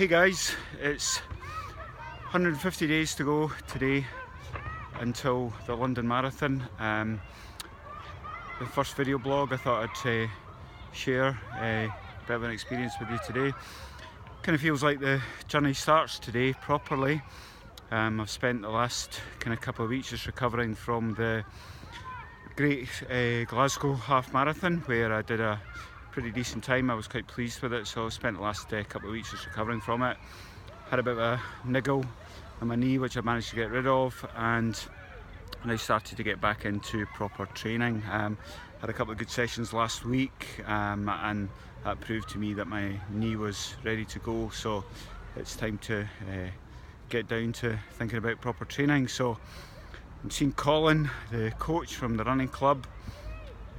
Hey guys, it's 150 days to go today until the London Marathon. The first video blog I thought I'd share a bit of an experience with you today. Kind of feels like the journey starts today properly. I've spent the last kind of couple of weeks just recovering from the great Glasgow half marathon, where I did a pretty decent time. I was quite pleased with it, so I spent the last couple of weeks just recovering from it. Had a bit of a niggle on my knee which I managed to get rid of, and I started to get back into proper training. Had a couple of good sessions last week, and that proved to me that my knee was ready to go, so it's time to get down to thinking about proper training. So I'm seeing Colin, the coach from the running club,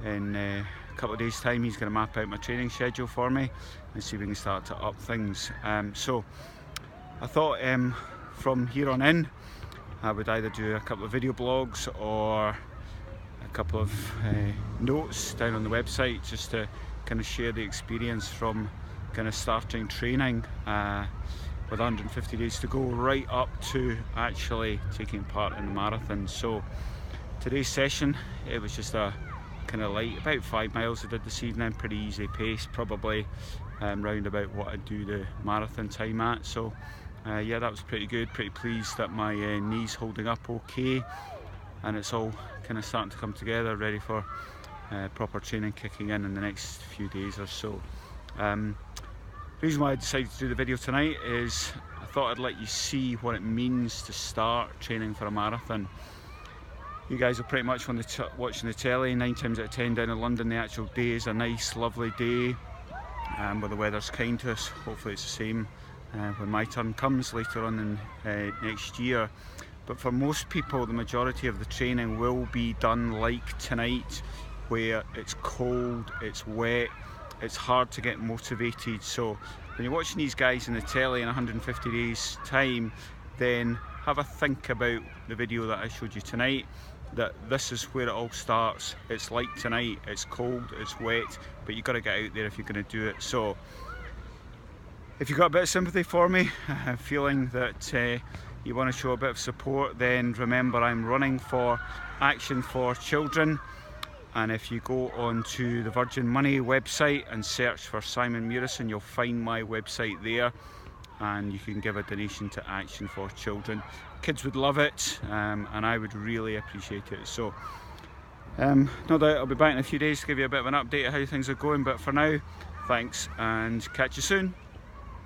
in a couple of days time. He's going to map out my training schedule for me and see if we can start to up things. So I thought from here on in I would either do a couple of video blogs or a couple of notes down on the website, just to kind of share the experience from kind of starting training with 150 days to go right up to actually taking part in the marathon. So today's session, it was just a kind of light, about 5 miles I did this evening, pretty easy pace, probably round about what I'd do the marathon time at. So yeah, that was pretty good, pretty pleased that my knee's holding up okay, and it's all kind of starting to come together, ready for proper training kicking in the next few days or so. The reason why I decided to do the video tonight is I thought I'd let you see what it means to start training for a marathon. You guys are pretty much watching the telly. 9 times out of 10 down in London, the actual day is a nice lovely day where the weather's kind to us. Hopefully it's the same when my turn comes later on in next year. But for most people, the majority of the training will be done like tonight, where it's cold, it's wet, it's hard to get motivated. So when you're watching these guys in the telly in 150 days time, then have a think about the video that I showed you tonight, that this is where it all starts. It's like tonight, it's cold, it's wet, but you've got to get out there if you're going to do it. So if you've got a bit of sympathy for me, feeling that you want to show a bit of support, then remember I'm running for Action for Children. And if you go onto the Virgin Money website and search for Simon Murison, you'll find my website there, and you can give a donation to Action for Children. Kids would love it, and I would really appreciate it. So no doubt I'll be back in a few days to give you a bit of an update of how things are going, but for now, thanks and catch you soon.